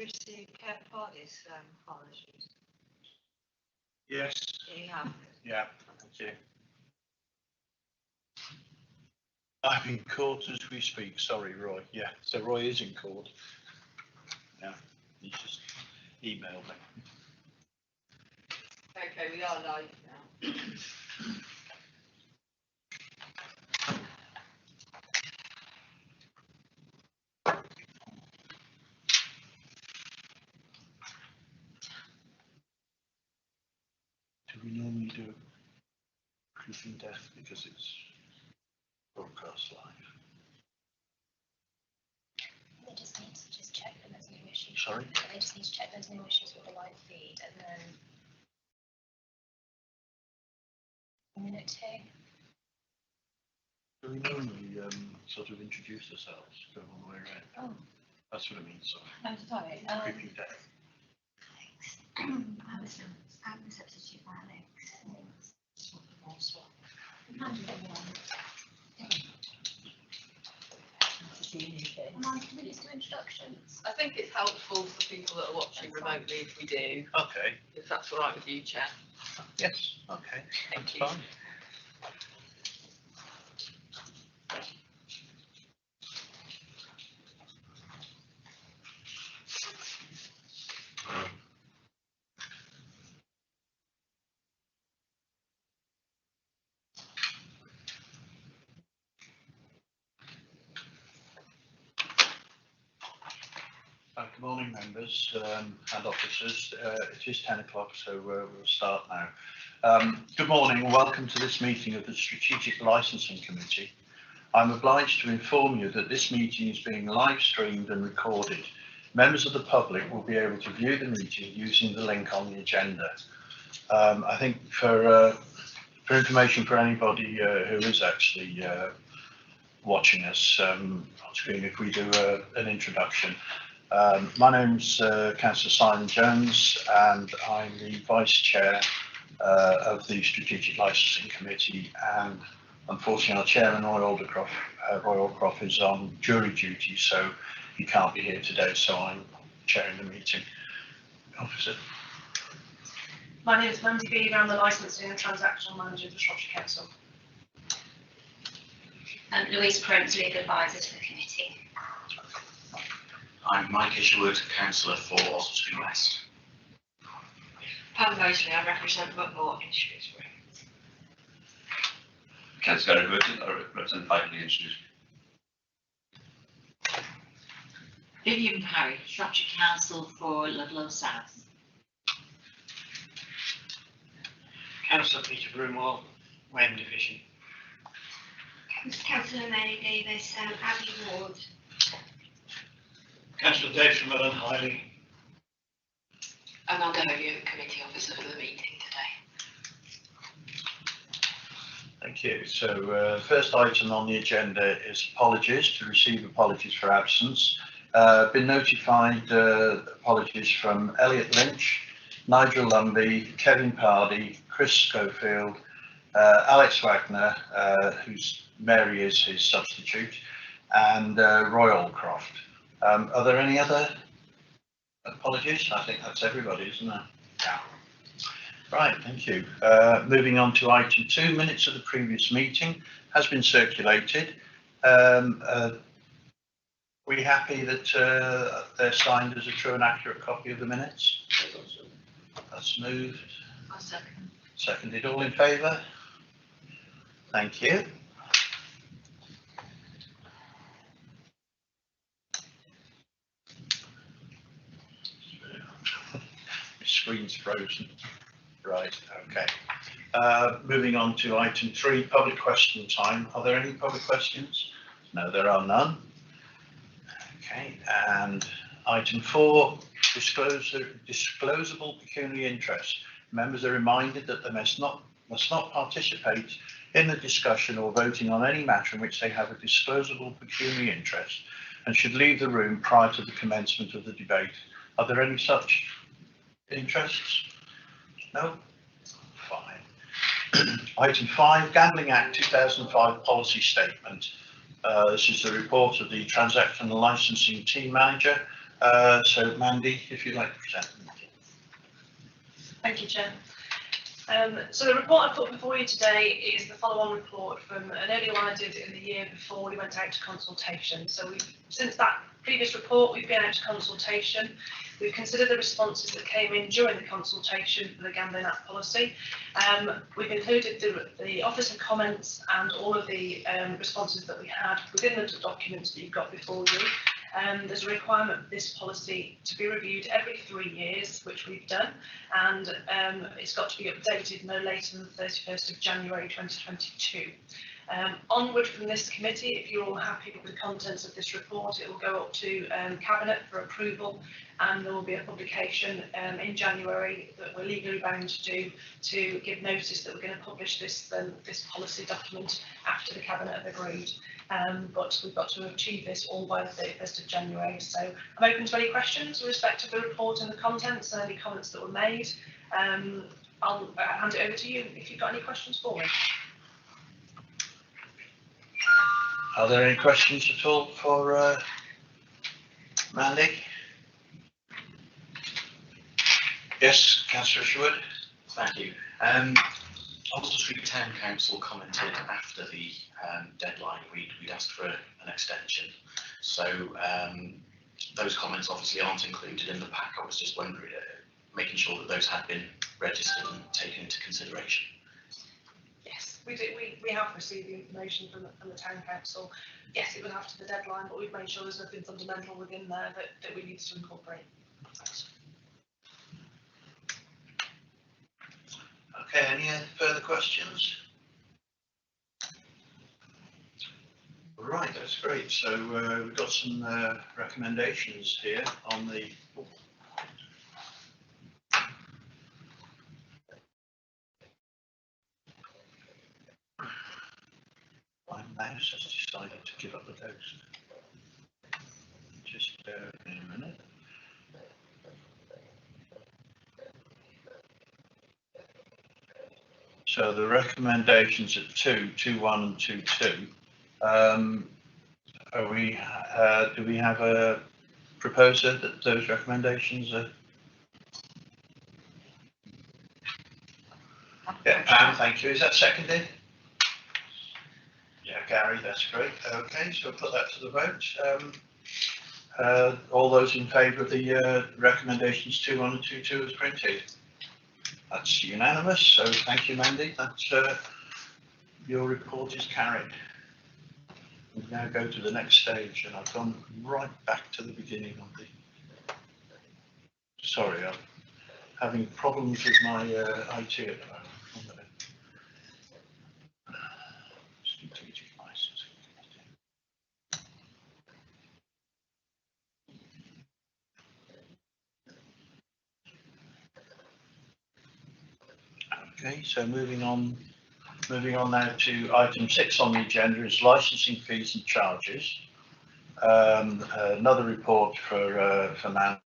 received Cat Party's apologies? Yes. Yeah. Yeah, thank you. I'm in court as we speak. Sorry, Roy. Yeah, so Roy is in court. Yeah, he just emailed me. Okay, we are live now. Do we normally do proof in death because it's broadcast live? They just need to just check that there's no issues. Sorry? They just need to check there's no issues with the live feed, and then a minute two. Do we normally sort of introduce ourselves, go all the way around? Oh. That's what it means, sorry. I'm sorry. Proof in death. Alex. I'm the substitute for Alex. Am I going to do some introductions? I think it's helpful for people that are watching remotely if we do, Okay. if that's all right with you, Chair. Yes. Okay. Thank That's you. fine. Good morning, members and officers. It is 10 o'clock, so we'll start now. Good morning and welcome to this meeting of the Strategic Licensing Committee. I'm obliged to inform you that this meeting is being live streamed and recorded. Members of the public will be able to view the meeting using the link on the agenda. I think for information for anybody who is actually watching us on screen, if we do an introduction. My name's Councillor Simon Jones, and I'm the Vice Chair of the Strategic Licensing Committee, and unfortunately our Chairman Roy Aldcroft is on jury duty, so he can't be here today, so I'm chairing the meeting. Officer. My name is Mandy Beaver, I'm the Licensing and Transactional Manager of the Shropshire Council. Louise Prince, Legal Advisor to the committee. I'm Mike Isherwood, Councillor for Oswestry West. Pam Mosley, I represent Whitmore in Shrewsbury. Councillor Edward, I represent Bitley in Shrewsbury. Vivian Parry, Shropshire Council for Ludlow South. Councillor Peter Broomwell, Wen Division. Councillor Mary Davis, Abbey Ward. Councillor Dave from Mullen Hiley. Amanda Holyoke, Committee Officer for the meeting today. Thank you. So first item on the agenda is apologies, to receive apologies for absence. Been notified apologies from Elliot Lynch, Nigel Lumby, Kevin Pardy, Chris Schofield, Alex Wagner, whose Mary is his substitute, and Roy Aldcroft. Are there any other apologies? I think that's everybody, isn't there? Yeah. Right, thank you. Moving on to item 2, minutes of the previous meeting has been circulated. We happy that they're signed as a true and accurate copy of the minutes? That's moved. I'll second. Seconded. All in favour? Thank you. The screen's frozen. Right, okay. Moving on to item 3, public question time. Are there any public questions? No, there are none. Okay, and item 4, disclosable pecuniary interest. Members are reminded that they must not participate in the discussion or voting on any matter in which they have a disclosable pecuniary interest and should leave the room prior to the commencement of the debate. Are there any such interests? No? Fine. Item 5, Gambling Act 2005 policy statement. This is the report of the Transactional Licensing Team Manager So Mandy, if you'd like to present. Thank you, Chair. So the report I put before you today is the follow-on report from an earlier one I did in the year before we went out to consultation. So since that previous report, we've been out to consultation. We've considered the responses that came in during the consultation for the Gambling Act policy. We've included the officer comments and all of the responses that we had within the documents that you've got before you. There's a requirement for this policy to be reviewed every 3 years, which we've done, and it's got to be updated no later than the 31st of January 2022. Onward from this committee, if you're all happy with the contents of this report, it will go up to Cabinet for approval, and there will be a publication in January that we're legally bound to do to give notice that we're going to publish this policy document after the Cabinet have agreed. But we've got to achieve this all by the 31st of January. So I'm open to any questions with respect to the report and the contents and any comments that were made. I'll hand it over to you if you've got any questions for me. Are there any questions at all for Mandy? Yes, Councillor Sherwood. Thank you. Oswald Street Town Council commented after the deadline we'd asked for an extension. So those comments obviously aren't included in the pack. I was just wondering, making sure that those had been registered and taken into consideration. Yes, we do. We have received the information from the Town Council. Yes, it was after the deadline, but we've made sure there's nothing fundamental within there that we need to incorporate. Thanks. Okay, any further questions? Right, that's great. So we've got some recommendations here on the. My mouse has decided to give up the ghost. Just bear with me a minute. So the recommendations at 2.1 and 2.2. Do we have a proposer that those recommendations are? Yeah, Pam, thank you. Is that seconded? Yeah, Gary, that's great. Okay, so we'll put that to the vote. All those in favour of the recommendations 2.1 and 2.2 as printed? That's unanimous, so thank you, Mandy. That's your report is carried. We now go to the next stage, and I've gone right back to the beginning of the. Sorry, I'm having problems with my IT at the moment. Strategic licensing. Okay, so moving on now to item 6 on the agenda is licensing fees and charges. Another report for Man.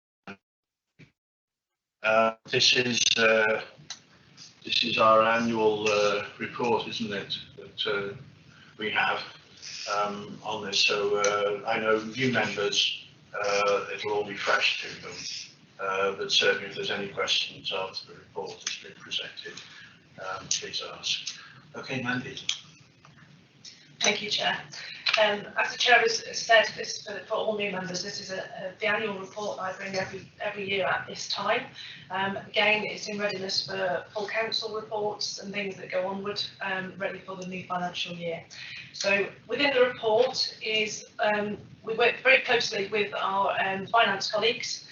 This is our annual report, isn't it? That we have on this. So I know new members, it'll all be fresh to them. But certainly, if there's any questions after the report has been presented, please ask. Okay, Mandy. Thank you, Chair. As the Chair has said, this for all new members, this is the annual report I bring every year at this time. Again, it's in readiness for full council reports and things that go onward, ready for the new financial year. So within the report is we work very closely with our finance colleagues,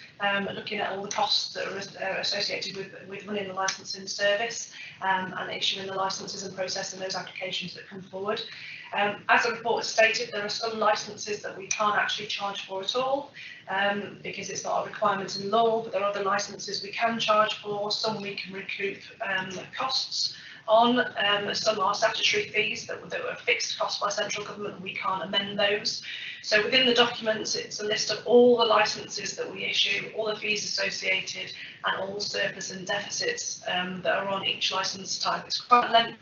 looking at all the costs that are associated with running the licensing service and issuing the licences and processing those applications that come forward. As the report has stated, there are some licences that we can't actually charge for at all because it's not a requirement in law, but there are other licences we can charge for. Some we can recoup costs on. Some are statutory fees that were fixed costs by central government, and we can't amend those. So within the documents, it's a list of all the licences that we issue, all the fees associated, and all the surplus and deficits that are on each licence type. It's quite lengthy.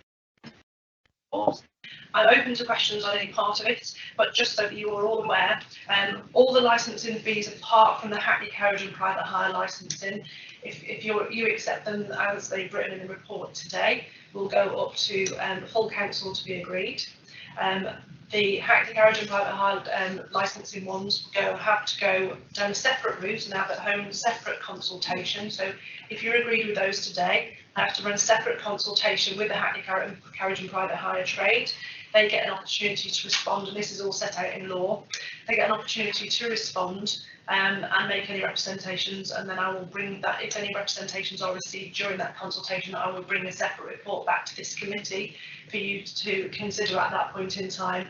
I'm open to questions on any part of it, but just so that you are all aware, all the licensing fees apart from the Hackney Carriage and private hire licensing, if you accept them as they've written in the report today, will go up to full council to be agreed. The Hackney Carriage and private hire licensing ones have to go down a separate route and have at home a separate consultation. So if you're agreed with those today, I have to run a separate consultation with the Hackney Carriage and private hire trade. They get an opportunity to respond, and this is all set out in law. They get an opportunity to respond and make any representations, and then I will bring that, if any representations are received during that consultation, I will bring a separate report back to this committee for you to consider at that point in time.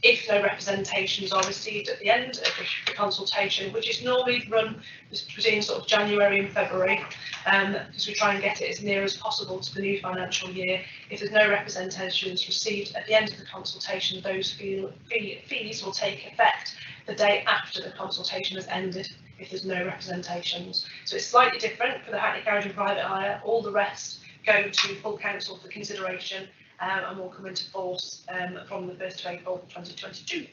If no representations are received at the end of the consultation, which is normally run between sort of January and February, because we try and get it as near as possible to the new financial year. If there's no representations received at the end of the consultation, those fees will take effect the day after the consultation has ended, if there's no representations. So it's slightly different for the Hackney Carriage and private hire. All the rest go to full council for consideration and will come into force from the 1st of April 2022.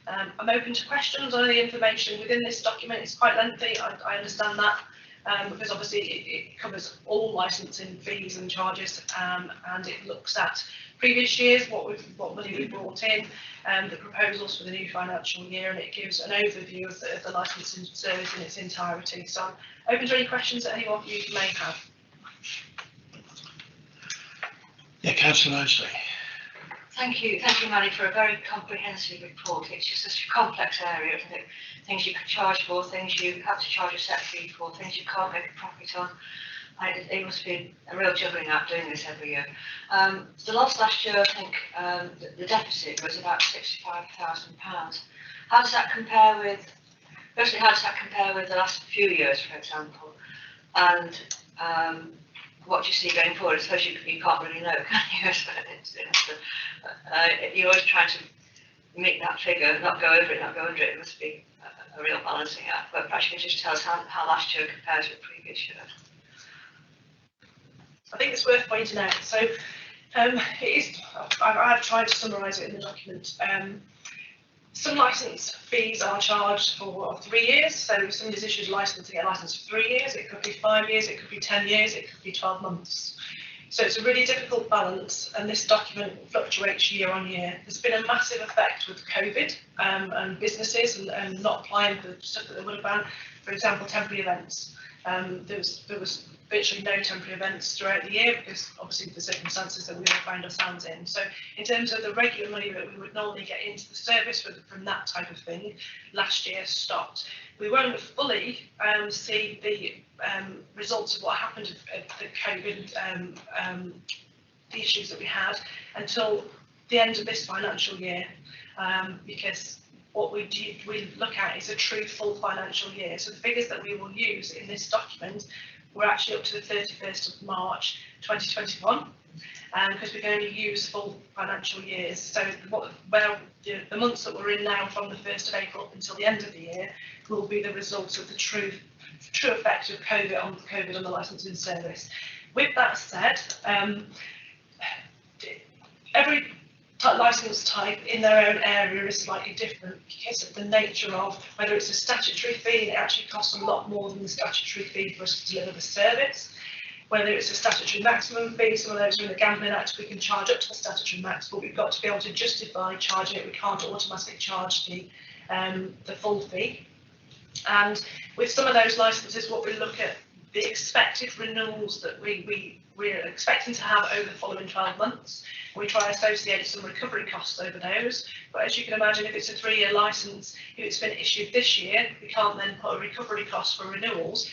I'm open to questions on the information within this document. It's quite lengthy, I understand that, because obviously it covers all licensing fees and charges, and it looks at previous years, what money we brought in, the proposals for the new financial year, and it gives an overview of the licensing service in its entirety. So I'm open to any questions that any of you may have. Yeah, Councillor Mosley. Thank you, Manny, for a very comprehensive report. It's just such a complex area, isn't it? Things you can charge for, things you have to charge a set fee for, things you can't make a profit on. It must be a real juggling act doing this every year. The loss last year, I think, the deficit was about £65,000. How does that compare with, firstly, how does that compare with the last few years, for example? And what do you see going forward? I suppose you can't really know, can you? You're always trying to make that figure, not go over it, not go under it. It must be a real balancing act. But perhaps you can just tell us how last year compares with previous years. I think it's worth pointing out. So I've tried to summarise it in the document. Some licence fees are charged for 3 years. So if somebody's issued a licence to get a licence for 3 years, it could be 5 years, it could be 10 years, it could be 12 months. So it's a really difficult balance, and this document fluctuates year on year. There's been a massive effect with COVID and businesses and not applying for stuff that they would have done. For example, temporary events. There was virtually no temporary events throughout the year because obviously the circumstances that we all find ourselves in. So in terms of the regular money that we would normally get into the service from that type of thing, last year stopped. We won't fully see the results of what happened at the COVID, the issues that we had, until the end of this financial year, because what we look at is a true full financial year. So the figures that we will use in this document were actually up to the 31st of March 2021, because we can only use full financial years. So the months that we're in now from the 1st of April until the end of the year will be the results of the true effect of COVID on the licensing service. With that said, every licence type in their own area is slightly different because of the nature of whether it's a statutory fee, and it actually costs a lot more than the statutory fee for us to deliver the service. Whether it's a statutory maximum fee, some of those are in the Gambling Act, we can charge up to the statutory max, but we've got to be able to justify charging it. We can't automatically charge the full fee. And with some of those licences, what we look at, the expected renewals that we're expecting to have over the following 12 months. We try and associate some recovery costs over those, but as you can imagine, if it's a 3-year licence, if it's been issued this year, we can't then put a recovery cost for renewals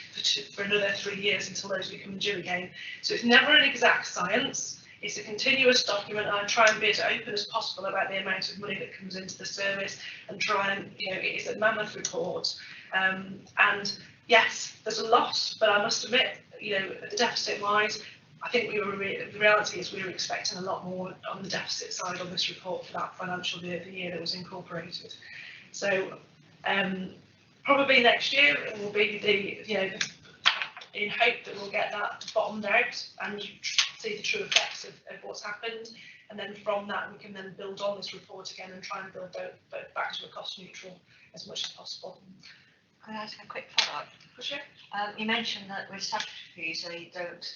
for another 3 years until those become due again. So it's never an exact science. It's a continuous document, and I try and be as open as possible about the amount of money that comes into the service, and try and, it is a mammoth report. And yes, there's a loss, but I must admit, the deficit wise, I think the reality is we were expecting a lot more on the deficit side on this report for that financial year, the year that was incorporated. So probably next year it will be in hope that we'll get that bottomed out and see the true effects of what's happened. And then from that, we can then build on this report again and try and build both back to a cost neutral as much as possible. Can I ask a quick follow-up? For sure. You mentioned that with statutory fees, they don't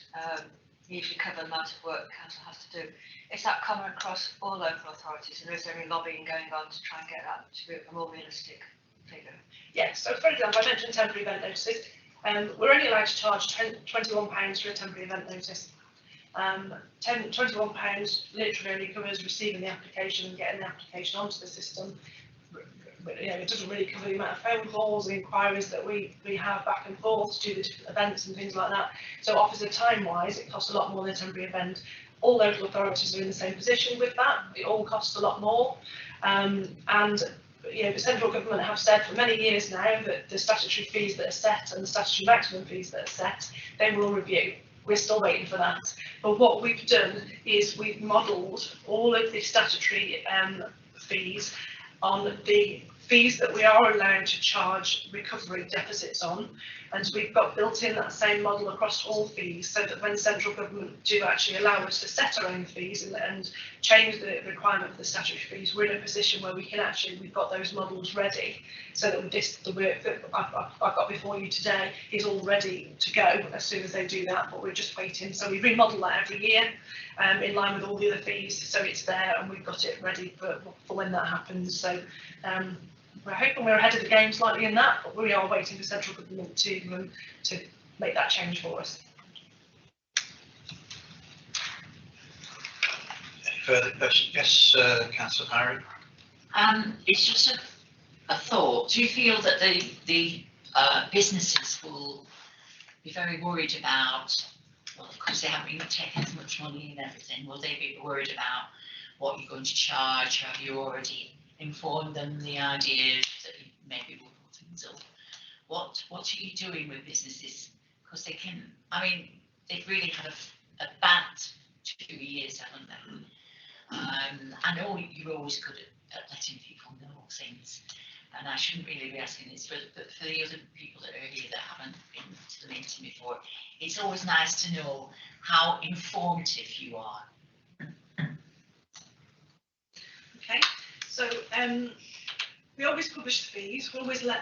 usually cover the amount of work the council has to do. Is that common across all local authorities, and is there any lobbying going on to try and get that to be a more realistic figure? Yes, so for example, I mentioned temporary event notices. We're only allowed to charge £21 for a temporary event notice. £21 literally only covers receiving the application and getting the application onto the system. But, you know, it doesn't really cover the amount of phone calls and inquiries that we have back and forth to do the different events and things like that. So officer time-wise, it costs a lot more than a temporary event. All local authorities are in the same position with that. It all costs a lot more. And you know, the central government have said for many years now that the statutory fees that are set and the statutory maximum fees that are set, they will review. We're still waiting for that. But what we've done is we've modelled all of the statutory fees on the fees that we are allowed to charge recovery deficits on, and we've got built in that same model across all fees, so that when central government do actually allow us to set our own fees and change the requirement for the statutory fees, we're in a position where we can actually, we've got those models ready, so that the work that I've got before you today is all ready to go as soon as they do that, but we're just waiting. So we remodel that every year in line with all the other fees, so it's there and we've got it ready for when that happens. So we're hoping we're ahead of the game slightly in that, but we are waiting for central government to make that change for us. Any further questions? Yes, Councillor Parry. It's just a thought. Do you feel that the businesses will be very worried about, well, of course they haven't even taken as much money and everything, will they be worried about what you're going to charge? Have you already informed them the ideas that you maybe will put things up? What are you doing with businesses? Because they can, I mean, they've really had a bad 2 years, haven't they? I know you're always good at letting people know things, and I shouldn't really be asking this, but for the other people that are here that haven't been to the meeting before, it's always nice to know how informative you are. Okay, so we always publish the fees. We always let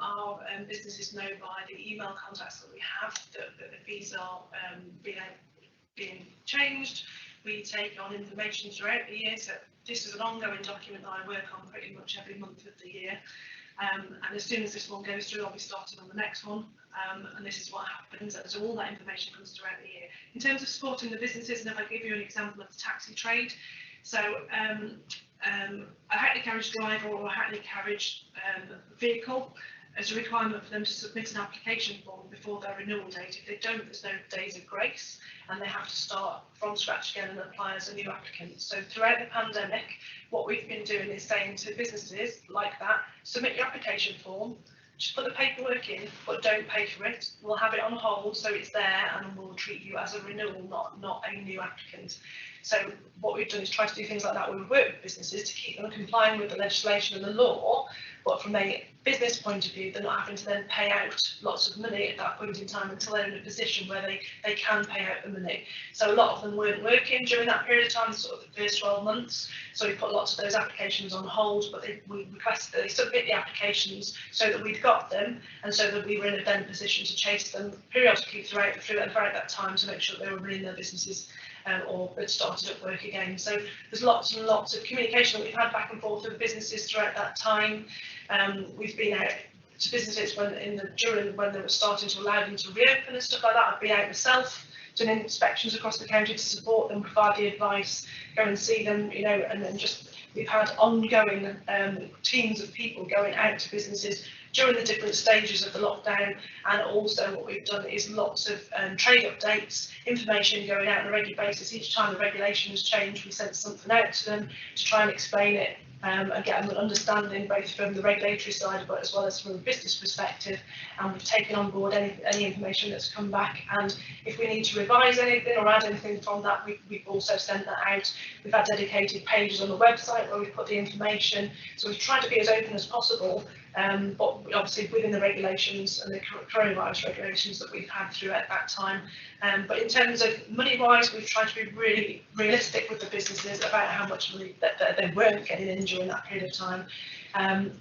our businesses know by the email contacts that we have that the fees are being changed. We take on information throughout the year, so this is an ongoing document that I work on pretty much every month of the year. And as soon as this one goes through, I'll be starting on the next one. And this is what happens. So all that information comes throughout the year. In terms of supporting the businesses, and if I give you an example of the taxi trade, so a Hackney carriage driver or a Hackney carriage vehicle, as a requirement for them to submit an application form before their renewal date. If they don't, there's no days of grace, and they have to start from scratch again and apply as a new applicant. So throughout the pandemic, what we've been doing is saying to businesses like that, submit your application form, just put the paperwork in, but don't pay for it. We'll have it on hold, so it's there, and we'll treat you as a renewal, not a new applicant. So what we've done is try to do things like that. We work with businesses to keep them complying with the legislation and the law, but from a business point of view, they're not having to then pay out lots of money at that point in time until they're in a position where they can pay out the money. So a lot of them weren't working during that period of time, sort of the first 12 months. So we put lots of those applications on hold, but we requested that they submit the applications so that we'd got them, and so that we were in a then position to chase them periodically throughout that time to make sure they were running their businesses or had started at work again. So there's lots and lots of communication that we've had back and forth with businesses throughout that time. We've been out to businesses during when they were starting to allow them to reopen and stuff like that. I've been out myself doing inspections across the county to support them, provide the advice, go and see them, you know, and then just we've had ongoing teams of people going out to businesses during the different stages of the lockdown, and also what we've done is lots of trade updates, information going out on a regular basis. Each time the regulations change, we send something out to them to try and explain it and get them an understanding both from the regulatory side but as well as from a business perspective. And we've taken on board any information that's come back, and if we need to revise anything or add anything from that, we've also sent that out. We've had dedicated pages on the website where we've put the information, so we've tried to be as open as possible but obviously within the regulations and the coronavirus regulations that we've had through at that time. But in terms of money-wise, we've tried to be really realistic with the businesses about how much money that they weren't getting in during that period of time.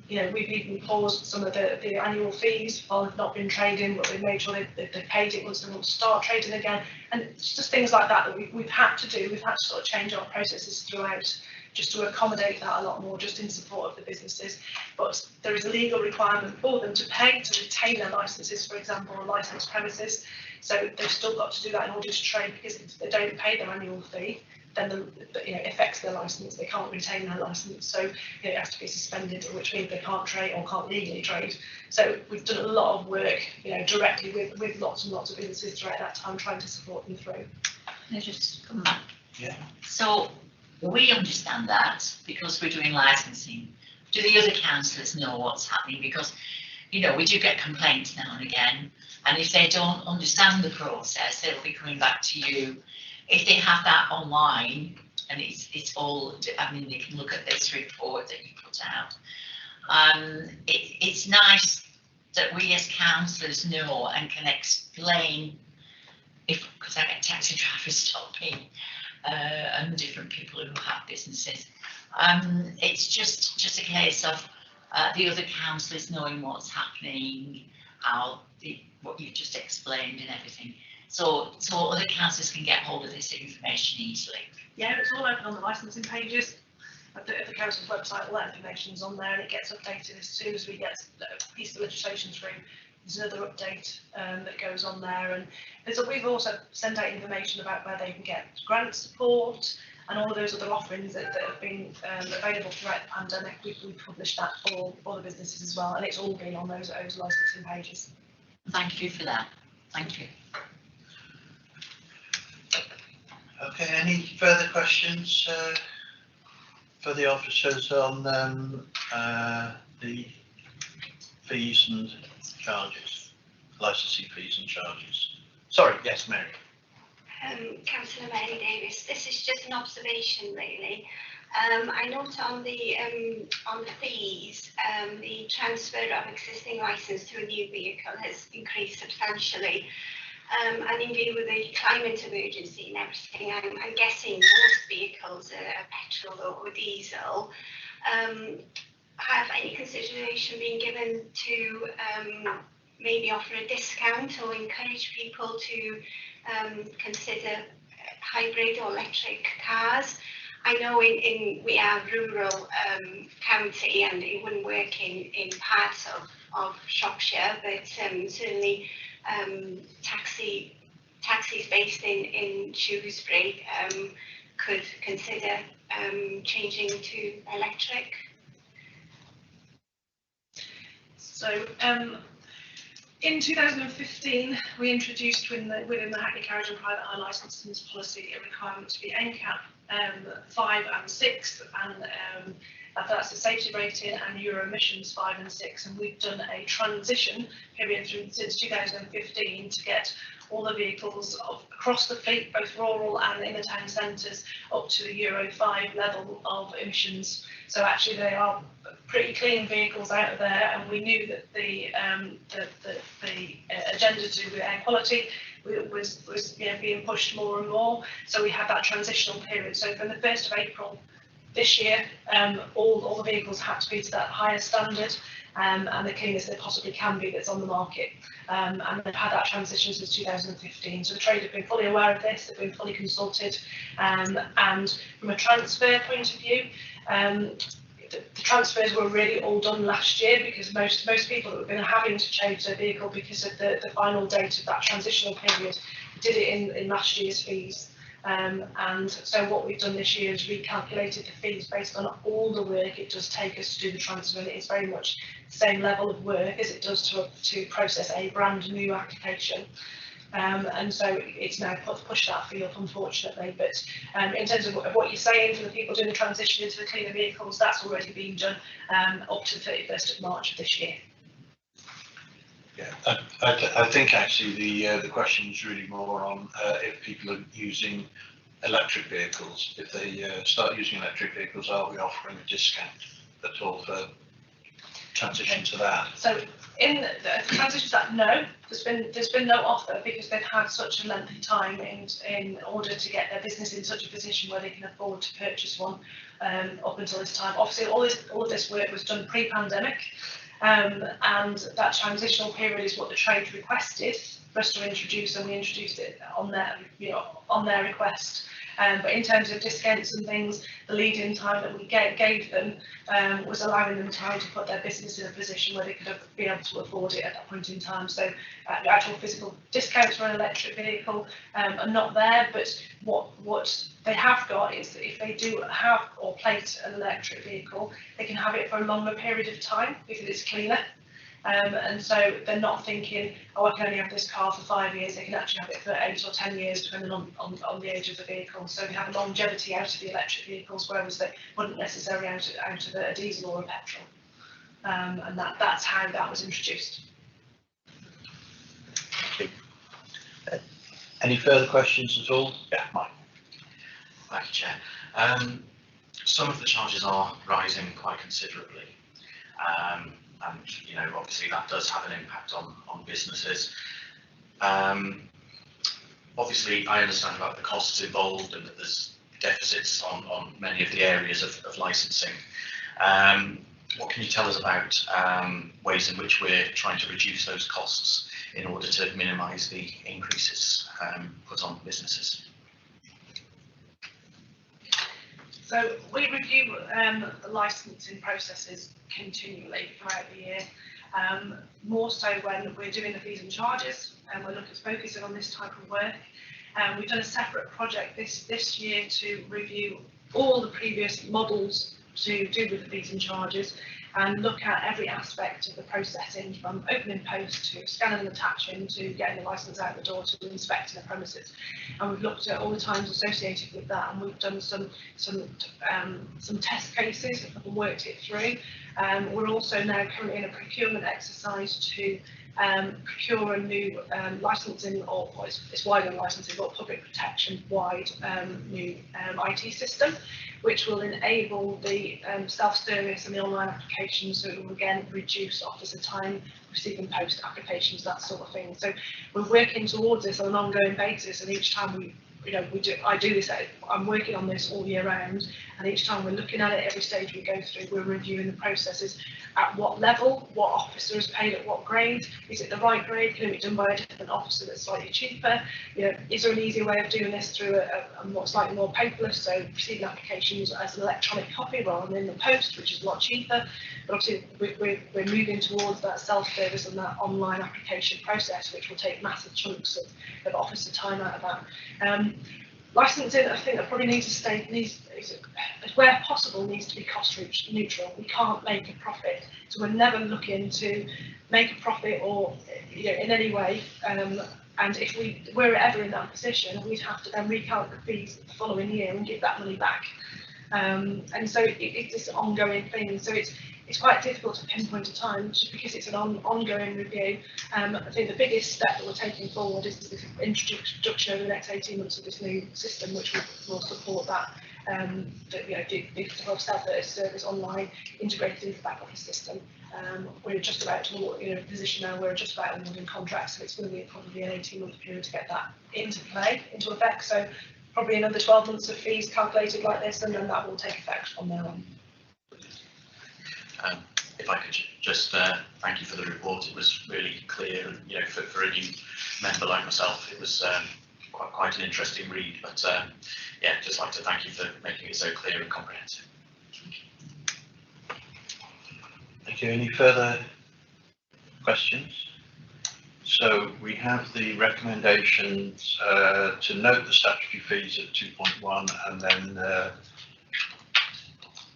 We've even paused some of the annual fees while they've not been trading, but we've made sure they've paid it once they want to start trading again. And it's just things like that we've had to do. We've had to sort of change our processes throughout just to accommodate that a lot more, just in support of the businesses. But there is a legal requirement for them to pay to retain their licences, for example, on licensed premises. So they've still got to do that in order to trade, because if they don't pay their annual fee, then it affects their licence. They can't retain their licence, so it has to be suspended, which means they can't trade or can't legally trade. So we've done a lot of work, directly with lots and lots of businesses throughout that time, trying to support them through. Can I just come back? Yeah. So we understand that because we're doing licensing. Do the other councillors know what's happening? Because, we do get complaints now and again, and if they don't understand the process, they'll be coming back to you. If they have that online, and it's all, they can look at this report that you put out. It's nice that we as councillors know and can explain, because I get taxi drivers stopping, and different people who have businesses. It's just a case of the other councillors knowing what's happening, what you've just explained and everything. So other councillors can get hold of this information easily. Yeah, it's all open on the licensing pages of the council's website. All that information's on there, and it gets updated as soon as we get a piece of legislation through. There's another update that goes on there, and we've also sent out information about where they can get grant support and all of those other offerings that have been available throughout the pandemic. We've published that for the businesses as well, and it's all been on those licensing pages. Thank you for that. Thank you. Okay, any further questions for the officers on the fees and charges, licensing fees and charges? Sorry, yes, Mary. Councillor Mary Davis, this is just an observation really. I note on the fees, the transfer of existing licence to a new vehicle has increased substantially. And in view of the climate emergency and everything, I'm guessing most vehicles are petrol or diesel. Have any consideration been given to maybe offer a discount or encourage people to consider hybrid or electric cars? I know we are rural county, and it wouldn't work in parts of Shropshire, but certainly taxis based in Shrewsbury could consider changing to electric. So in 2015, we introduced within the Hackney Carriage and Private Hire Licensing Policy a requirement to be NCAP 5 and 6, and that's the safety rating, and Euro emissions 5 and 6. And we've done a transition period since 2015 to get all the vehicles across the fleet, both rural and in the town centres, up to the Euro 5 level of emissions. So actually they are pretty clean vehicles out of there, and we knew that the agenda to do with air quality was being pushed more and more. So we had that transitional period. So from the 1st of April this year, all the vehicles had to be to that higher standard, and the cleanest they possibly can be that's on the market. And they've had that transition since 2015. So the trade have been fully aware of this, they've been fully consulted, and from a transfer point of view, the transfers were really all done last year, because most people that have been having to change their vehicle because of the final date of that transitional period did it in last year's fees. And so what we've done this year is recalculated the fees based on all the work it does take us to do the transfer, and it's very much the same level of work as it does to process a brand new application. And so it's now pushed that fee up, unfortunately. But in terms of what you're saying for the people doing the transition into the cleaner vehicles, that's already been done up to the 31st of March of this year. Yeah, I think actually the question is really more on if people are using electric vehicles. If they start using electric vehicles, are we offering a discount at all for transition to that? So in the transition to that, no, there's been no offer because they've had such a lengthy time in order to get their business in such a position where they can afford to purchase one up until this time. Obviously, all of this work was done pre-pandemic, and that transitional period is what the trade requested for us to introduce, and we introduced it on their request. But in terms of discounts and things, the lead-in time that we gave them was allowing them time to put their business in a position where they could be able to afford it at that point in time. So the actual physical discounts for an electric vehicle are not there, but what they have got is that if they do have or plate an electric vehicle, they can have it for a longer period of time because it's cleaner. And so they're not thinking, oh, I can only have this car for 5 years. They can actually have it for 8 or 10 years, depending on the age of the vehicle. So they have a longevity out of the electric vehicles, whereas they wouldn't necessarily out of a diesel or a petrol. And that's how that was introduced. Thank you. Any further questions at all? Yeah, Mike. Thank you, Chair. Some of the charges are rising quite considerably. And obviously that does have an impact on businesses. Obviously, I understand about the costs involved and that there's deficits on many of the areas of licensing. What can you tell us about ways in which we're trying to reduce those costs in order to minimise the increases put on businesses? So we review the licensing processes continually throughout the year, more so when we're doing the fees and charges, and we're focusing on this type of work. We've done a separate project this year to review all the previous models to do with the fees and charges and look at every aspect of the processing, from opening post to scanning and attaching to getting the licence out the door to inspecting the premises. And we've looked at all the times associated with that, and we've done some test cases and worked it through. We're also now currently in a procurement exercise to procure a new licensing, or it's wider licensing, but public protection wide new IT system, which will enable the self-service and the online applications, so it will again reduce officer time, receiving post applications, that sort of thing. So we're working towards this on an ongoing basis, and each time I'm working on this all year round, and each time we're looking at it, every stage we go through, we're reviewing the processes at what level, what officer is paid at what grade, is it the right grade, can it be done by a different officer that's slightly cheaper, is there an easier way of doing this through a slightly more paperless, so receiving applications as an electronic copy rather than in the post, which is a lot cheaper. But obviously we're moving towards that self-service and that online application process, which will take massive chunks of officer time out of that. Licensing, I think that probably needs to where possible, needs to be cost neutral. We can't make a profit, so we're never looking to make a profit or in any way. And if we're ever in that position, we'd have to then recalculate the fees the following year and give that money back. And so it's this ongoing thing. So it's quite difficult to pinpoint a time just because it's an ongoing review. I think the biggest step that we're taking forward is this introduction over the next 18 months of this new system, which will support that. The self-service online integrated into the back office system. We're just about to position now. We're just about awarding contracts, so it's going to be probably an 18-month period to get that into effect. So probably another 12 months of fees calculated like this, and then that will take effect from there on. If I could just thank you for the report, it was really clear, and for a new member like myself, it was quite an interesting read. But yeah, just like to thank you for making it so clear and comprehensive. Thank you. Any further questions? So we have the recommendations to note the statutory fees at 2.1 and then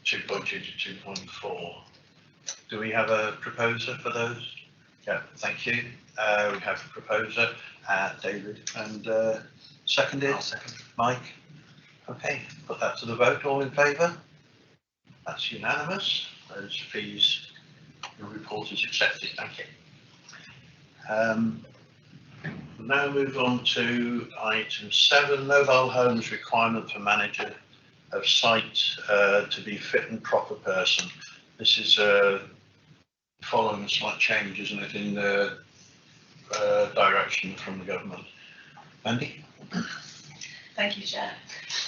2.2 to 2.4. Do we have a proposer for those? Yeah, thank you. We have a proposer, David, and seconded. I'll second. Mike. Okay, put that to the vote. All in favour? That's unanimous. Those fees, the report is accepted. Thank you. We'll now move on to item 7, mobile homes requirement for manager of site to be fit and proper person. This is following a slight change, isn't it, in the direction from the government. Andy? Thank you, Chair.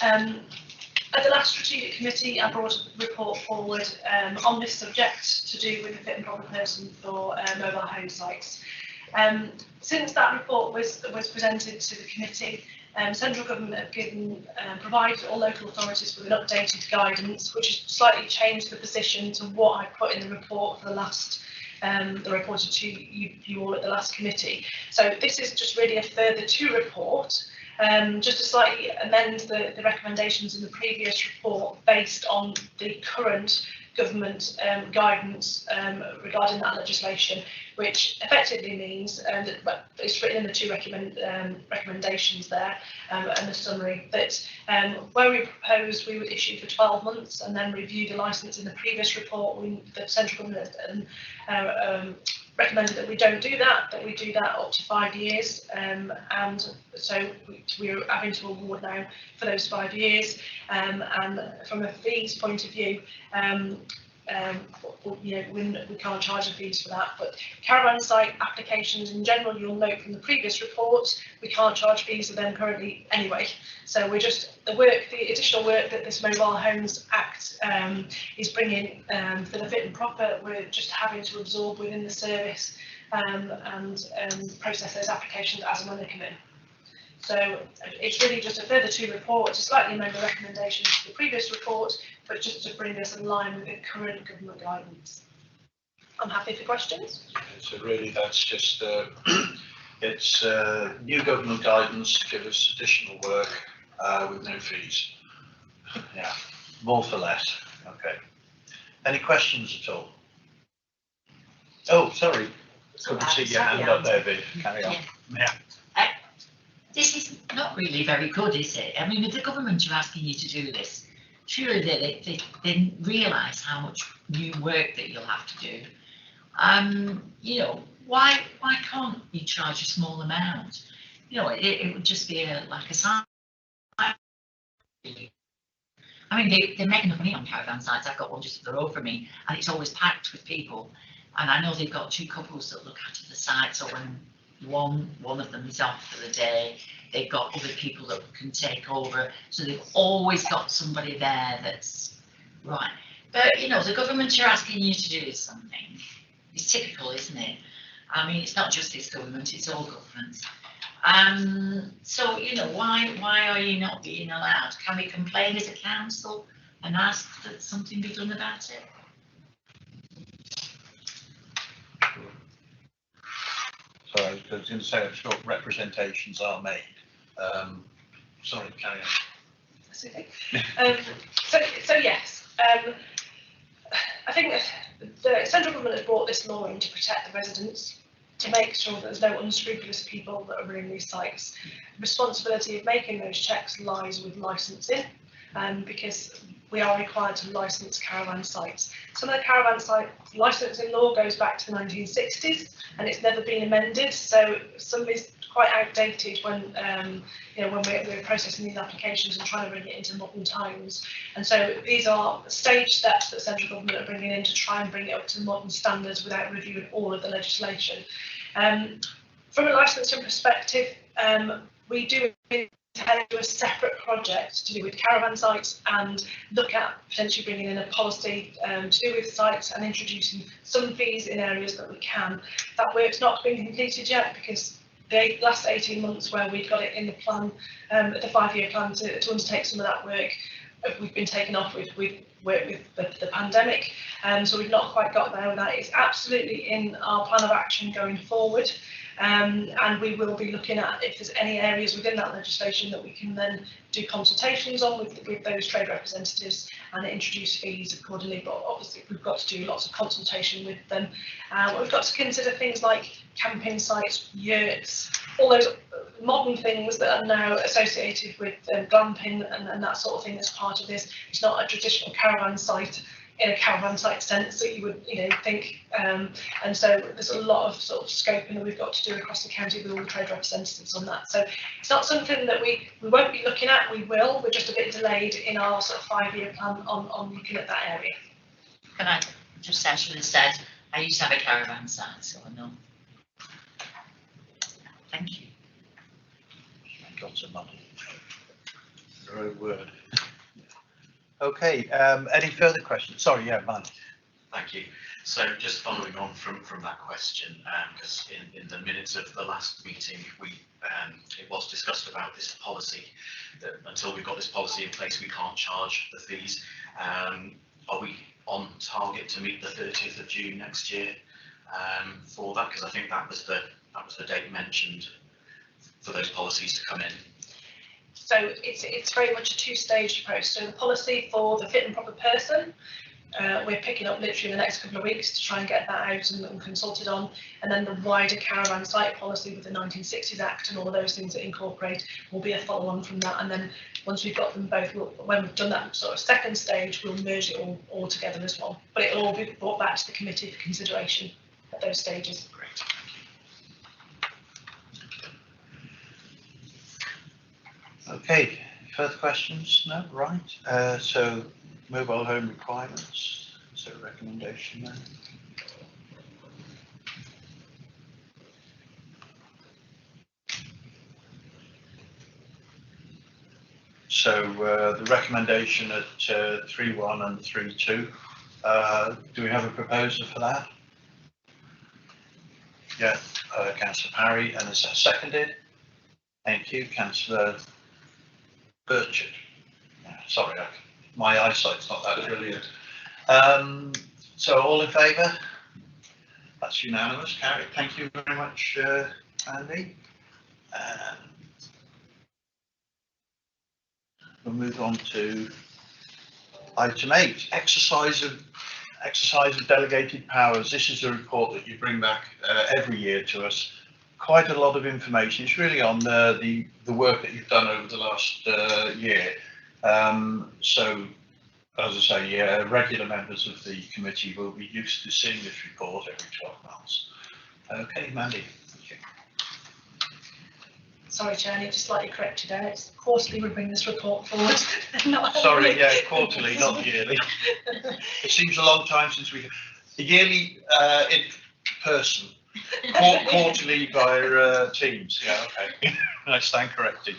At the last strategic committee, I brought a report forward on this subject to do with the fit and proper person for mobile home sites. Since that report was presented to the committee, central government have provided all local authorities with an updated guidance, which has slightly changed the position to what I put in the report for the last, the reported to you all at the last committee. So this is just really a further to report, just to slightly amend the recommendations in the previous report based on the current government guidance regarding that legislation, which effectively means that it's written in the two recommendations there and the summary that where we proposed we would issue for 12 months and then review the licence in the previous report, the central government recommended that we don't do that, that we do that up to 5 years, and so we're having to award now for those 5 years, and from a fees point of view, you know, we can't charge the fees for that, but caravan site applications in general, you'll note from the previous report, we can't charge fees for them currently anyway. So we're just, the additional work that this Mobile Homes Act is bringing for the fit and proper, we're just having to absorb within the service and process those applications as and when they come in. So it's really just a further to report to slightly amend the recommendations to the previous report, but just to bring us in line with the current government guidance. I'm happy for questions. So really that's just, it's new government guidance to give us additional work with no fees. Yeah, more for less. Okay. Any questions at all? Oh, sorry. Couldn't see your hand up there, Viv. Carry on. Yeah. This is not really very good, is it? I mean, if the government are asking you to do this, surely they realise how much new work that you'll have to do. You know, why can't you charge a small amount? You know, it would just be like a sign. I mean, they make enough money on caravan sites. I've got one just up the road from me, and it's always packed with people. And I know they've got 2 couples that look after the site, so when one of them is off for the day, they've got other people that can take over, so they've always got somebody there that's right. But you know, the government are asking you to do something. It's typical, isn't it? I mean, it's not just this government, it's all governments. So you know, why are you not being allowed? Can we complain as a council and ask that something be done about it? So I was going to say, I'm sure representations are made. Sorry, carry on. That's okay. So yes, I think the central government has brought this law in to protect the residents, to make sure that there's no unscrupulous people that are running these sites. The responsibility of making those checks lies with licensing, because we are required to license caravan sites. Some of the caravan site licensing law goes back to the 1960s and it's never been amended, so some of it's quite outdated when you know, when we're processing these applications and trying to bring it into modern times. And so these are stage steps that central government are bringing in to try and bring it up to modern standards without reviewing all of the legislation. From a licensing perspective, we do intend to do a separate project to do with caravan sites and look at potentially bringing in a policy to do with sites and introducing some fees in areas that we can. That work's not been completed yet because the last 18 months where we've got it in the plan, the 5-year plan to undertake some of that work, we've been taken off with work with the pandemic, so we've not quite got there. That is absolutely in our plan of action going forward. And we will be looking at if there's any areas within that legislation that we can then do consultations on with those trade representatives and introduce fees accordingly. But obviously we've got to do lots of consultation with them. We've got to consider things like camping sites, yurts, all those modern things that are now associated with glamping and that sort of thing as part of this. It's not a traditional caravan site in a caravan site sense that you would, you know, think, and so there's a lot of sort of scoping that we've got to do across the county with all the trade representatives on that. So it's not something that we won't be looking at. We will. We're just a bit delayed in our sort of 5-year plan on looking at that area. Can I just actually said I used to have a caravan site, so I know. Thank you. Lots of money. Your own word. Okay, any further questions? Sorry, yeah, man. Thank you. So just following on from that question, because in the minutes of the last meeting, it was discussed about this policy, that until we've got this policy in place, we can't charge the fees. Are we on target to meet the 30th of June next year for that? Because I think that was the date mentioned for those policies to come in. So it's very much a two-stage approach. So the policy for the fit and proper person, we're picking up literally in the next couple of weeks to try and get that out and consulted on, and then the wider caravan site policy with the 1960s Act and all of those things that incorporate will be a follow-on from that. And then once we've got them both, when we've done that sort of second stage, we'll merge it all together as one. But it'll all be brought back to the committee for consideration at those stages. Great. Okay, further questions? No, right. So mobile home requirements, is there a recommendation there? So the recommendation at 3.1 and 3.2, do we have a proposer for that? Yeah, Councillor Parry, and is that seconded? Thank you, Councillor Burchard. Sorry, my eyesight's not that brilliant. So all in favour? That's unanimous, carried. Thank you very much, Andy. We'll move on to item 8, exercise of delegated powers. This is a report that you bring back every year to us. Quite a lot of information. It's really on the work that you've done over the last year. So, as I say, regular members of the committee will be used to seeing this report every 12 months. Okay, Mandy. Thank you. Sorry, Chair, I need to slightly correct you there. It's quarterly we bring this report forward. Sorry, yeah, quarterly, not yearly. It seems a long time since we yearly in person. Quarterly via Teams. Yeah, okay. I stand corrected.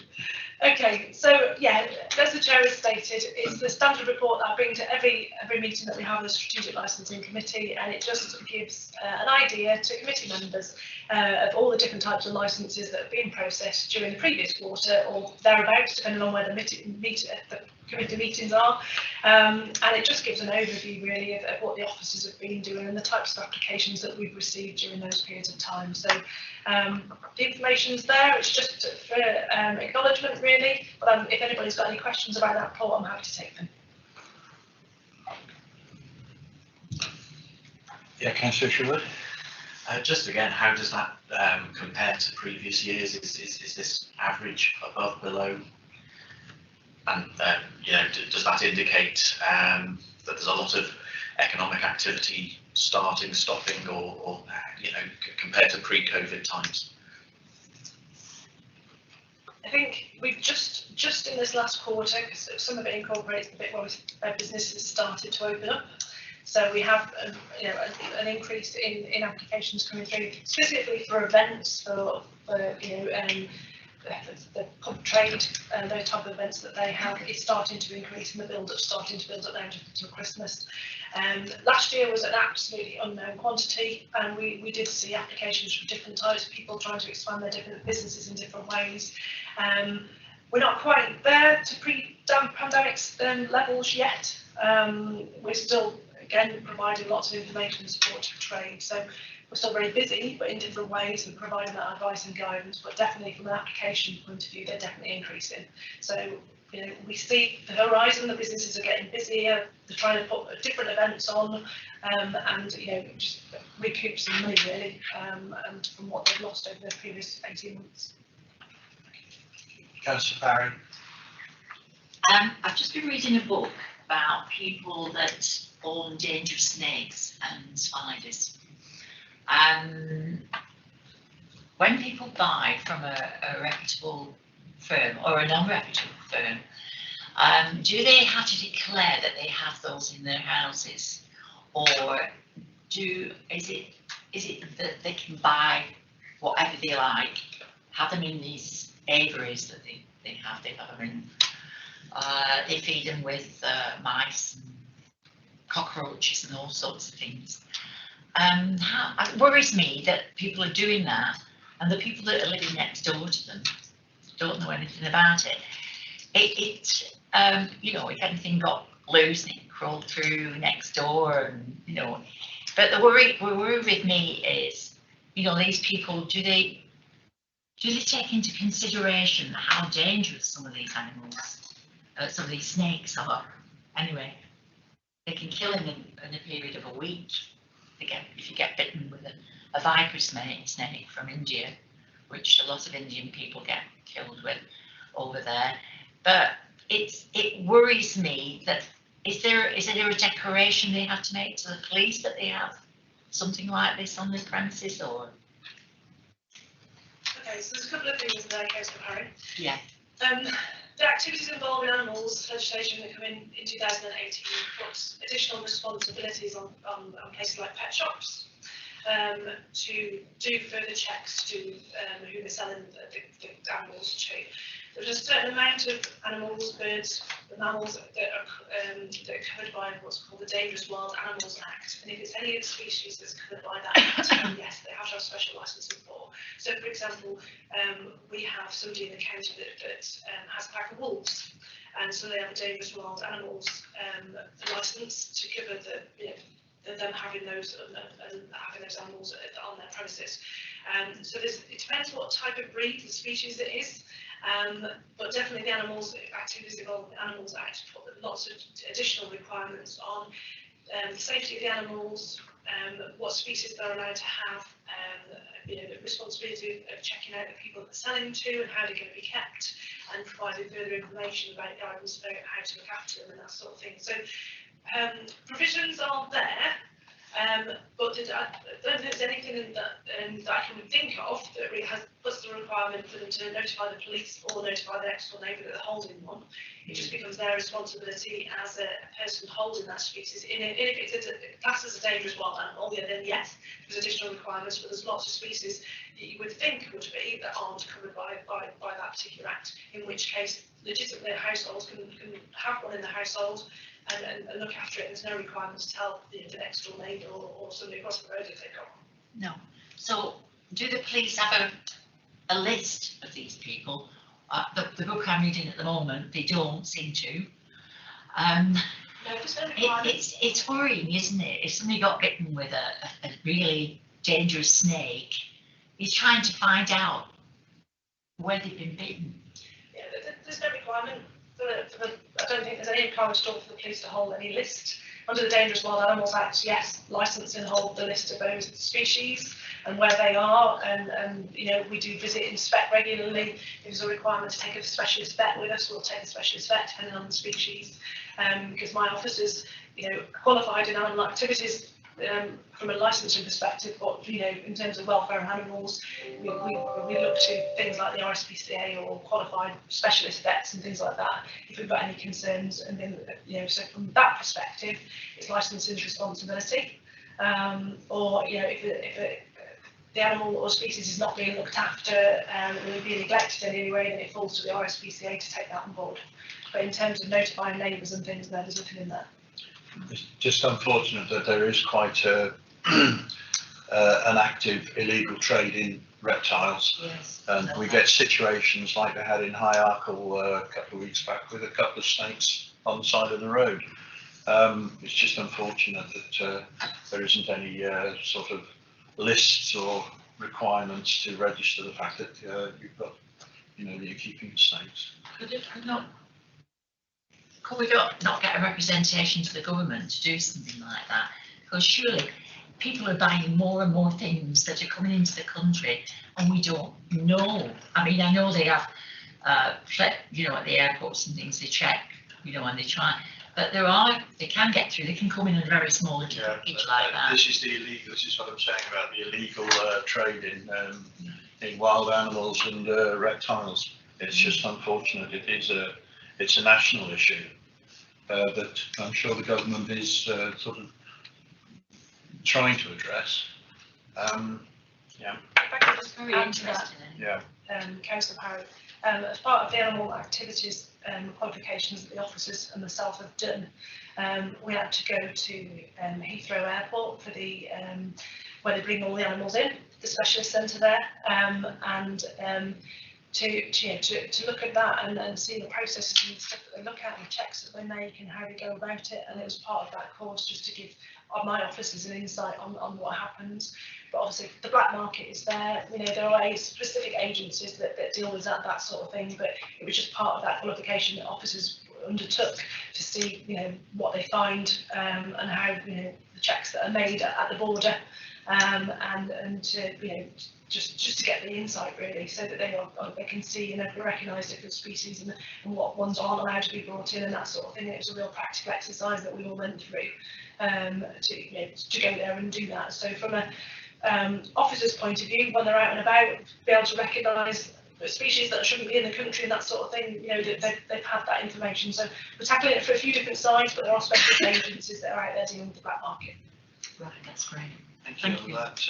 Okay, so yeah, as the chair has stated, it's the standard report that I bring to every meeting that we have as a strategic licensing committee, and it just gives an idea to committee members of all the different types of licences that have been processed during the previous quarter or thereabouts, depending on where the committee meetings are, and it just gives an overview really of what the officers have been doing and the types of applications that we've received during those periods of time. So the information's there, it's just for acknowledgement really, but if anybody's got any questions about that report, I'm happy to take them. Yeah, Councillor Sherwood. Just again, how does that compare to previous years? Is this average, above, below? And you know, does that indicate that there's a lot of economic activity starting, stopping, or you know, compared to pre-COVID times? I think we've just in this last quarter, because some of it incorporates the bit where businesses started to open up. So we have you know, an increase in applications coming through, specifically for events, for you know, the pub trade, those type of events that they have is starting to increase, and the build-up starting to build up now to Christmas. Last year was an absolutely unknown quantity, and we did see applications from different types of people trying to expand their different businesses in different ways. We're not quite there to pre-pandemic levels yet. We're still, again, providing lots of information and support to trade. So we're still very busy, but in different ways, and providing that advice and guidance. But definitely from an application point of view, they're definitely increasing. So you know, we see the horizon. The businesses are getting busier. They're trying to put different events on, and you know, just recoup some money really, and from what they've lost over the previous 18 months. Councillor Parry. I've just been reading a book about people that own dangerous snakes and spiders. When people buy from a reputable firm or a non-reputable firm, do they have to declare that they have those in their houses, or is it that they can buy whatever they like, have them in these aviaries that they have them in, they feed them with mice and cockroaches and all sorts of things. It worries me that people are doing that, and the people that are living next door to them don't know anything about it. You know, if anything got loose and it crawled through next door, and you know, but the worry with me is, you know, these people, do they take into consideration how dangerous some of these animals, some of these snakes are? Anyway, they can kill in a period of a week. If you get bitten with a viper snake from India, which a lot of Indian people get killed with over there. But it worries me that is there a declaration they have to make to the police that they have something like this on their premises, or? Okay, so there's a couple of things there, Councillor Parry. Yeah. The activities involving animals legislation that come in 2018 puts additional responsibilities on places like pet shops to do further checks to who they're selling the animals to. There's a certain amount of animals, birds, mammals that are covered by what's called the Dangerous Wild Animals Act, and if it's any of the species that's covered by that act, then yes, they have to have special licensing for. So, for example, we have somebody in the county that has a pack of wolves, and so they have a Dangerous Wild Animals licence to cover them having those animals on their premises. So it depends what type of breed, the species it is. But definitely the Activities Involving Animals Act put lots of additional requirements on the safety of the animals, what species they're allowed to have, the responsibility of checking out the people that they're selling to and how they're going to be kept, and providing further information about guidance about how to look after them and that sort of thing. So provisions are there. But I don't think there's anything that I can think of that really puts the requirement for them to notify the police or notify the next door neighbour that they're holding one. It just becomes their responsibility as a person holding that species. And if it's classed as a dangerous wild animal, then yes, there's additional requirements, but there's lots of species that you would think would be that aren't covered by that particular act, in which case legitimately households can have one in the household and look after it. There's no requirement to tell the next door neighbour or somebody across the road if they've got one. No. So do the police have a list of these people? The book I'm reading at the moment, they don't seem to. No, there's no requirement. It's worrying, isn't it? If somebody got bitten with a really dangerous snake, he's trying to find out where they've been bitten. Yeah, there's no requirement. I don't think there's any requirement at all for the police to hold any list. Under the Dangerous Wild Animals Act, yes, licensing hold the list of those species and where they are, and we do visit and inspect regularly. If there's a requirement to take a specialist vet with us, we'll take a specialist vet depending on the species, because my office is qualified in animal activities from a licensing perspective, but in terms of welfare of animals, we look to things like the RSPCA or qualified specialist vets and things like that if we've got any concerns. And then so from that perspective, it's licensing's responsibility. Or if the animal or species is not being looked after and will be neglected in any way, then it falls to the RSPCA to take that on board. But in terms of notifying neighbours and things, there's nothing in there. It's just unfortunate that there is quite an active illegal trade in reptiles. Yes. And we get situations like they had in High Arkle a couple of weeks back with a couple of snakes on the side of the road. It's just unfortunate that there isn't any sort of lists or requirements to register the fact that you've got, that you're keeping snakes. Could we not get a representation to the government to do something like that? Because surely people are buying more and more things that are coming into the country and we don't know. I mean, I know they have, at the airports and things, they check, and they try. But they can get through, they can come in a very small little package like that. This is what I'm saying about the illegal trade in wild animals and reptiles. It's just unfortunate. It's a national issue that I'm sure the government is sort of trying to address. If I could just Very add to that, interesting. Councillor Parry, as part of the animal activities qualifications that the officers and myself have done, we had to go to Heathrow Airport for the where they bring all the animals in, the specialist centre there, and to look at that and see the processes and stuff that they look at and the checks that they make and how they go about it. And it was part of that course just to give my officers an insight on what happens. But obviously the black market is there, there are specific agencies that deal with that sort of thing, but it was just part of that qualification that officers undertook to see, what they find and how, the checks that are made at the border, and to, just to get the insight really, so that they can see and recognise different species and what ones aren't allowed to be brought in and that sort of thing. It was a real practical exercise that we all went through to go there and do that. So from a officer's point of view, when they're out and about, be able to recognise species that shouldn't be in the country and that sort of thing, they've had that information. So we're tackling it for a few different sides, but there are specialist agencies that are out there dealing with the black market. Right, that's great. Thank you. That,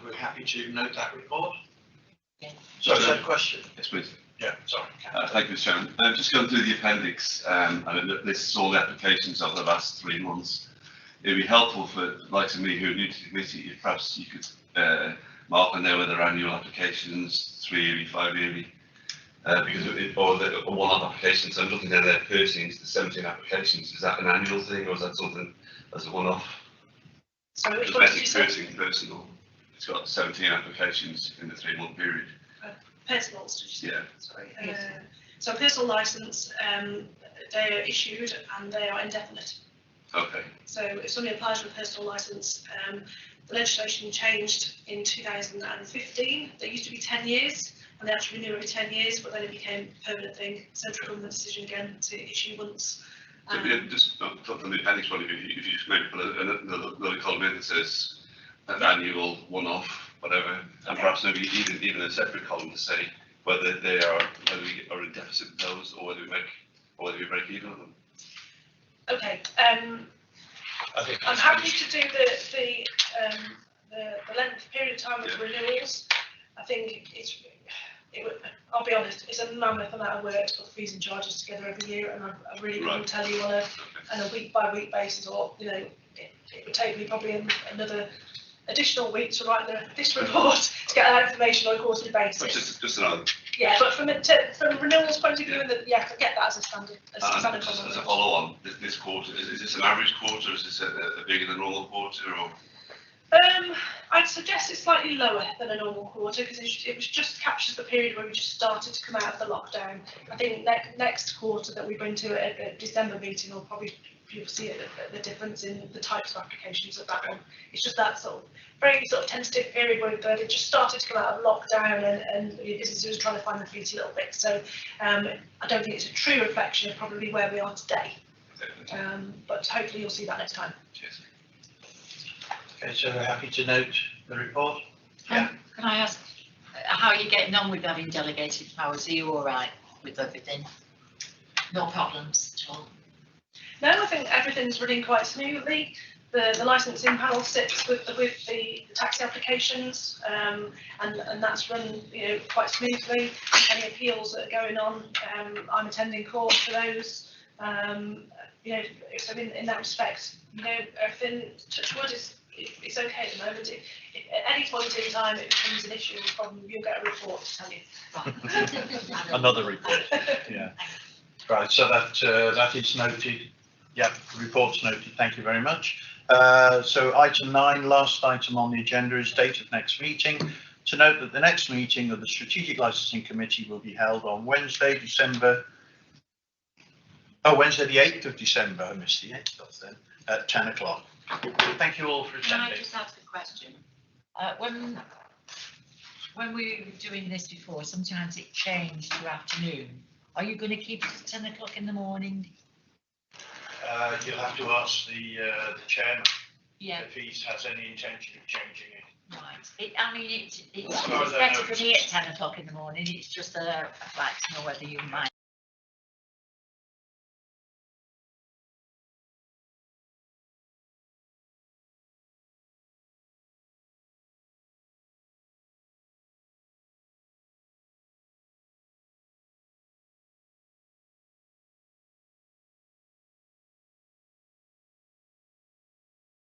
we're happy to note that report. Yeah. So, is that a question? Yes, please. Yeah, sorry. Thank you, Mr. Chairman. Just going through the appendix, and it lists all the applications over the last 3 months. It'd be helpful for likes of me who are new to the committee if perhaps you could mark on there whether annual applications, 3 yearly, 5 yearly, because or one-off applications. I'm looking at their piercings, the 17 applications. Is that an annual thing or is that something as a one-off? So which one did you say? Piercing personal. It's got 17 applications in the 3-month period. Personals, did you say? Yeah. Sorry. So personal licence, they are issued and they are indefinite. Okay. So if somebody applies for a personal licence, the legislation changed in 2015. There used to be 10 years, and they had to renew every 10 years, but then it became a permanent thing. Central government decision again to issue once. So just from the appendix one, if you just maybe put another column in that says an annual, one-off, whatever, and perhaps maybe even a separate column to say whether we are in deficit with those or whether we break even on them. Okay. I'm happy to do the length period of time of renewals. I think I'll be honest, it's a mammoth amount of work to put fees and charges together every year, and I really couldn't tell you on a week by week basis, or it would take me probably another additional week to write this report to get that information on a quarterly basis. Just another. Yeah, but from renewals point of view, I get that as a standard. As a follow on, this quarter, is this an average quarter? Is this a bigger than normal quarter? Or? I'd suggest it's slightly lower than a normal quarter because it was just captures the period where we just started to come out of the lockdown. I think next quarter that we bring to a December meeting, will probably you'll see the difference in the types of applications of that one. It's just that very tentative period where they just started to come out of lockdown and businesses are trying to find their feet a little bit. So I don't think it's a true reflection of probably where we are today. But hopefully you'll see that next time. Cheers. Okay, so we're happy to note the report. Yeah. Can I ask how are you getting on with having delegated powers? Are you all right with everything? No problems at all? No, I think everything's running quite smoothly. The licensing panel sits with the taxi applications, and that's run quite smoothly. Any appeals that are going on, I'm attending court for those. So in that respect, everything, touch wood, it's okay at the moment. If at any point in time it becomes an issue or problem, you'll get a report to tell you. Another report. Yeah. Right. So that is noted. Yeah, report's noted. Thank you very much. So item 9, last item on the agenda, is date of next meeting. To note that the next meeting of the Strategic Licensing Committee will be held on Wednesday, the 8th of December. I missed the 8th then, at 10 o'clock. Thank you all for attending. Can I just ask a question? When we were doing this before, sometimes it changed to afternoon. Are you going to keep it at 10 o'clock in the morning? You'll have to ask the chairman if he has any intention of changing it. Right. It's better for me at 10 o'clock in the morning. It's just I'd like to know whether you mind.